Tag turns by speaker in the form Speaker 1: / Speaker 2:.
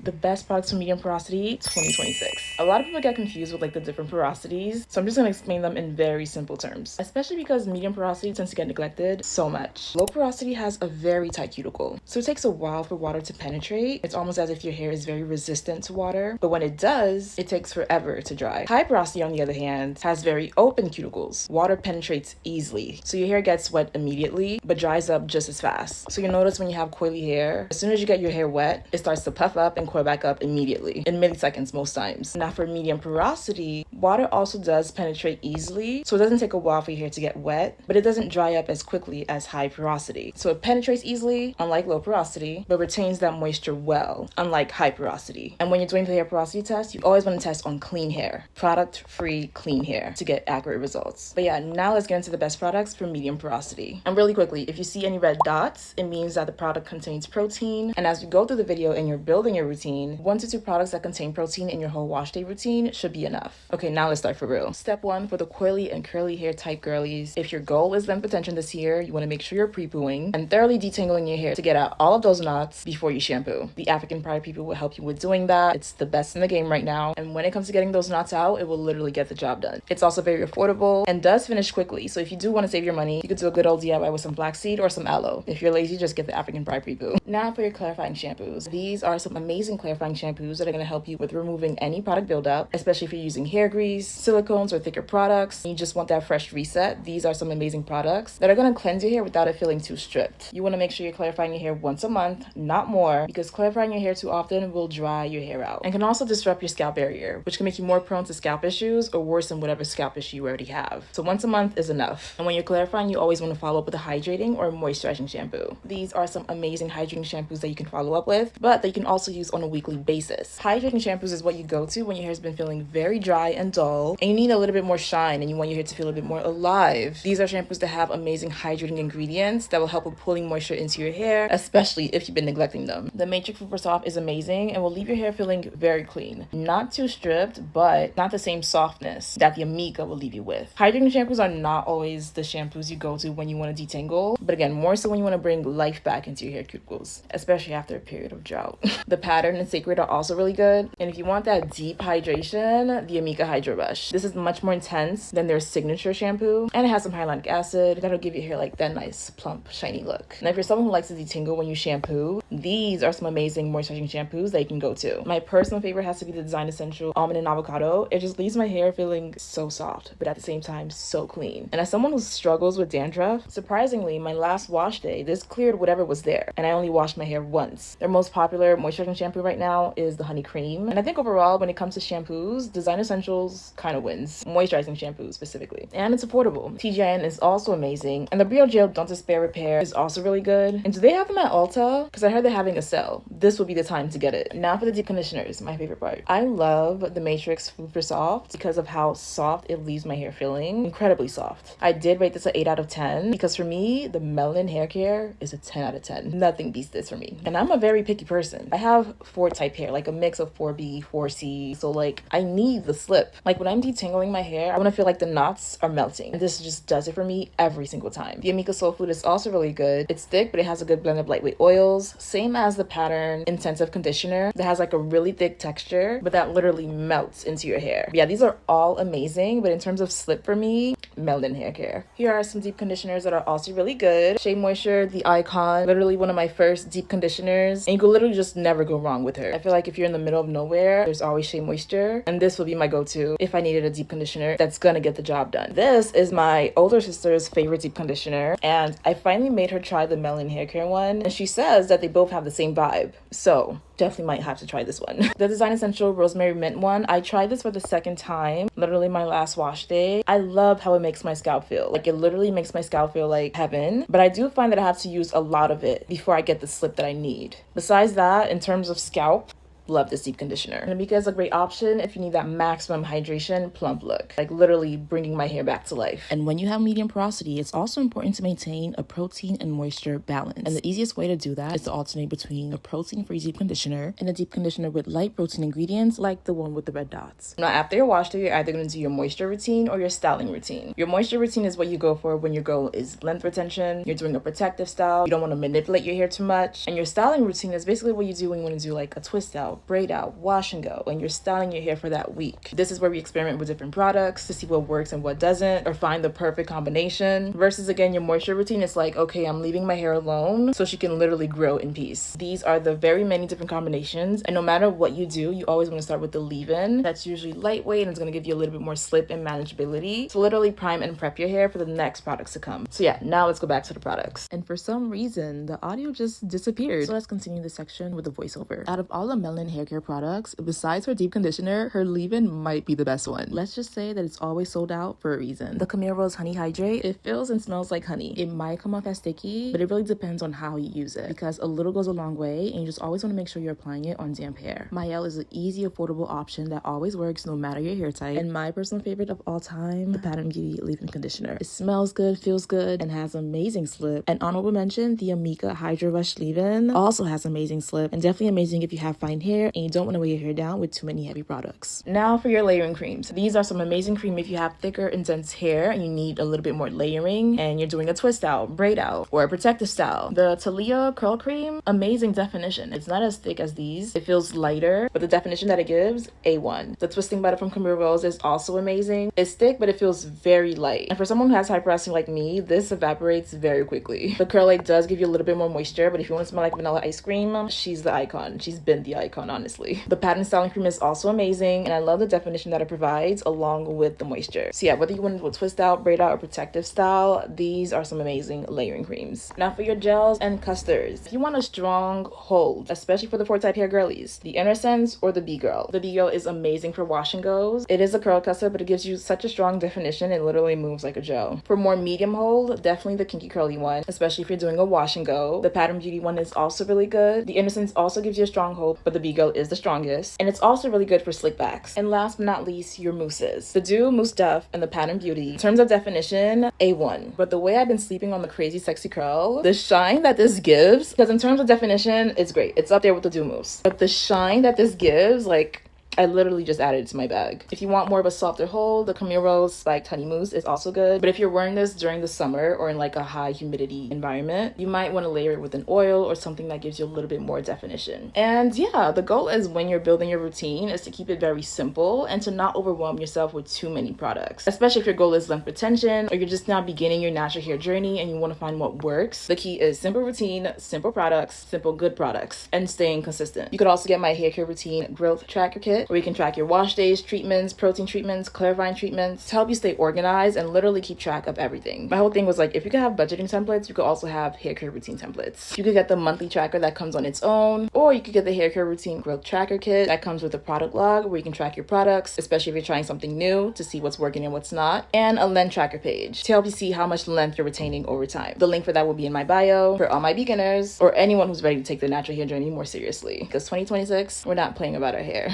Speaker 1: The best products for medium porosity 2026. A lot of people get confused with like the different porosities, so I'm just gonna explain them in very simple terms, especially because medium porosity tends to get neglected so much. Low porosity has a very tight cuticle, so it takes a while for water to penetrate. It's almost as if your hair is very resistant to water, but when it does, it takes forever to dry. High porosity, on the other hand, has very open cuticles. Water penetrates easily, so your hair gets wet immediately, but dries up just as fast. So you'll notice when you have coily hair, as soon as you get your hair wet, it starts to puff up and coil back up immediately, in milliseconds most times. Now for medium porosity, water also does penetrate easily, so it doesn't take a while for your hair to get wet, but it doesn't dry up as quickly as high porosity. So it penetrates easily, unlike low porosity, but retains that moisture well, unlike high porosity. And when you're doing the hair porosity test, you always want to test on clean hair, product-free clean hair, to get accurate results. But yeah, now let's get into the best products for medium porosity. And really quickly, if you see any red dots, it means that the product contains protein. And as we go through the video and you're building your routine, 1 to 2 products that contain protein in your whole wash day routine should be enough. Okay, now let's start for real. Step 1, for the coily and curly hair type girlies. If your goal is length retention this year, you want to make sure you're pre-pooing and thoroughly detangling your hair to get out all of those knots before you shampoo. The African Pride people will help you with doing that. It's the best in the game right now. And when it comes to getting those knots out, it will literally get the job done. It's also very affordable and does finish quickly. So if you do want to save your money, you could do a good old DIY with some flaxseed or some aloe. If you're lazy, just get the African Pride pre-poo. Now for your clarifying shampoos. These are some amazing clarifying shampoos that are going to help you with removing any product buildup, especially if you're using hair grease, silicones, or thicker products, and you just want that fresh reset. These are some amazing products that are going to cleanse your hair without it feeling too stripped. You want to make sure you're clarifying your hair once a month, not more, because clarifying your hair too often will dry your hair out and can also disrupt your scalp barrier, which can make you more prone to scalp issues or worsen whatever scalp issue you already have. So once a month is enough. And when you're clarifying, you always want to follow up with a hydrating or moisturizing shampoo. These are some amazing hydrating shampoos that you can follow up with, but that you can also use on a weekly basis. Hydrating shampoos is what you go to when your hair's been feeling very dry and dull, and you need a little bit more shine and you want your hair to feel a bit more alive. These are shampoos that have amazing hydrating ingredients that will help with pulling moisture into your hair, especially if you've been neglecting them. The Matrix Super Soft is amazing and will leave your hair feeling very clean. Not too stripped, but not the same softness that the Amika will leave you with. Hydrating shampoos are not always the shampoos you go to when you want to detangle, but again, more so when you want to bring life back into your hair cuticles, especially after a period of drought. The Pattern and Sacred are also really good. And if you want that deep hydration, the Amika Hydro Rush. This is much more intense than their signature shampoo, and it has some hyaluronic acid that'll give your hair like that nice, plump, shiny look. And if you're someone who likes to detangle when you shampoo, these are some amazing moisturizing shampoos that you can go to. My personal favorite has to be the Design Essential Almond and Avocado. It just leaves my hair feeling so soft, but at the same time, so clean. And as someone who struggles with dandruff, surprisingly, my last wash day, this cleared whatever was there, and I only washed my hair once. Their most popular moisturizing shampoo right now is the Honey Cream. And I think overall, when it comes to shampoos, Design Essentials kind of wins. Moisturizing shampoos specifically. And it's affordable. TGIN is also amazing. And the Brio Gel Don't Despair Repair is also really good. And do they have them at Ulta? Because I heard they're having a sale. This will be the time to get it. Now for the deep conditioners, my favorite part. I love the Matrix Super Soft because of how soft it leaves my hair feeling. Incredibly soft. I did rate this an 8 out of 10 because for me, the melanin hair care is a 10 out of 10. Nothing beats this for me. And I'm a very picky person. I have 4 type hair, like a mix of 4B, 4C. So like I need the slip. Like when I'm detangling my hair, I want to feel like the knots are melting. And this just does it for me every single time. The Amika Soul Food is also really good. It's thick, but it has a good blend of lightweight oils. Same as the Pattern Intensive Conditioner that has like a really thick texture, but that literally melts into your hair. But yeah, these are all amazing, but in terms of slip for me, melanin hair care. Here are some deep conditioners that are also really good. Shea Moisture, the Icon, literally one of my first deep conditioners, and you could literally just never go wrong with her. I feel like if you're in the middle of nowhere, there's always Shea Moisture, and this will be my go-to if I needed a deep conditioner that's gonna get the job done. This is my older sister's favorite deep conditioner, and I finally made her try the melanin hair care one, and she says that they both have the same vibe. So definitely might have to try this one. The Design Essential Rosemary Mint one, I tried this for the second time, literally my last wash day. I love how it makes my scalp feel. Like it literally makes my scalp feel like heaven, but I do find that I have to use a lot of it before I get the slip that I need. Besides that, in terms of scalp, love this deep conditioner. And Amika is a great option if you need that maximum hydration plump look, like literally bringing my hair back to life. And when you have medium porosity, it's also important to maintain a protein and moisture balance. And the easiest way to do that is to alternate between a protein-free deep conditioner and a deep conditioner with light protein ingredients like the one with the red dots. Now, after your wash day, you're either going to do your moisture routine or your styling routine. Your moisture routine is what you go for when your goal is length retention, you're doing a protective style, you don't want to manipulate your hair too much. And your styling routine is basically what you do when you want to do like a twist out, out, braid out, wash and go, and you're styling your hair for that week. This is where we experiment with different products to see what works and what doesn't, or find the perfect combination. Versus again, your moisture routine, it's like, okay, I'm leaving my hair alone so she can literally grow in peace. These are the very many different combinations, and no matter what you do, you always want to start with the leave-in. That's usually lightweight and it's going to give you a little bit more slip and manageability to literally prime and prep your hair for the next products to come. So yeah, now let's go back to the products. And for some reason, the audio just disappeared. So let's continue this section with the voiceover. Out of all the melanin hair care products, besides her deep conditioner, her leave-in might be the best one. Let's just say that it's always sold out for a reason. The Camille Rose Honey Hydrate, it feels and smells like honey. It might come off as sticky, but it really depends on how you use it, because a little goes a long way and you just always want to make sure you're applying it on damp hair. Mielle is an easy, affordable option that always works no matter your hair type. And my personal favorite of all time, the Pattern Beauty leave-in conditioner. It smells good, feels good, and has amazing slip. And honorable mention, the Amika Hydra Rush leave-in also has amazing slip, and definitely amazing if you have fine hair and you don't want to weigh your hair down with too many heavy products. Now for your layering creams. These are some amazing cream if you have thicker, intense hair and you need a little bit more layering and you're doing a twist out, braid out, or a protective style. The Talia curl cream, amazing definition. It's not as thick as these. It feels lighter, but the definition that it gives, A1. The twisting butter from Camille Rose is also amazing. It's thick, but it feels very light. And for someone who has high porosity like me, this evaporates very quickly. The curl light does give you a little bit more moisture, but if you want to smell like vanilla ice cream, she's the icon. She's been the icon, honestly. The pattern styling cream is also amazing, and I love the definition that it provides along with the moisture. So yeah, whether you want to do a twist out, braid out, or protective style, these are some amazing layering creams. Now for your gels and custards. If you want a strong hold, especially for the 4-type hair girlies, the Inner Sense or the B-Girl. The B-Girl is amazing for wash and goes. It is a curl custard, but it gives you such a strong definition, it literally moves like a gel. For more medium hold, definitely the Kinky Curly one, especially if you're doing a wash and go. The Pattern Beauty one is also really good. The Inner Sense also gives you a strong hold, but the B-Girl is the strongest. And it's also really good for slick backs. And last but not least, your mousses. The Dew, Mousse Duff, and the Pattern Beauty. In terms of definition, A1. But the way I've been sleeping on the Crazy Sexy Curl, the shine that this gives, because in terms of definition, it's great. It's up there with the Dew Mousse. But the shine that this gives, like, I literally just added it to my bag. If you want more of a softer hold, the Camille Rose Spiked Honey Mousse is also good. But if you're wearing this during the summer or in like a high humidity environment, you might want to layer it with an oil or something that gives you a little bit more definition. And yeah, the goal is when you're building your routine is to keep it very simple and to not overwhelm yourself with too many products. Especially if your goal is length retention or you're just now beginning your natural hair journey and you want to find what works. The key is simple routine, simple products, simple good products, and staying consistent. You could also get my hair care routine growth tracker kit, where you can track your wash days, treatments, protein treatments, clarifying treatments to help you stay organized and literally keep track of everything. My whole thing was like, if you could have budgeting templates, you could also have hair care routine templates. You could get the monthly tracker that comes on its own, or you could get the hair care routine growth tracker kit that comes with a product log where you can track your products, especially if you're trying something new to see what's working and what's not, and a length tracker page to help you see how much length you're retaining over time. The link for that will be in my bio for all my beginners or anyone who's ready to take the natural hair journey more seriously, because 2026, we're not playing about our hair.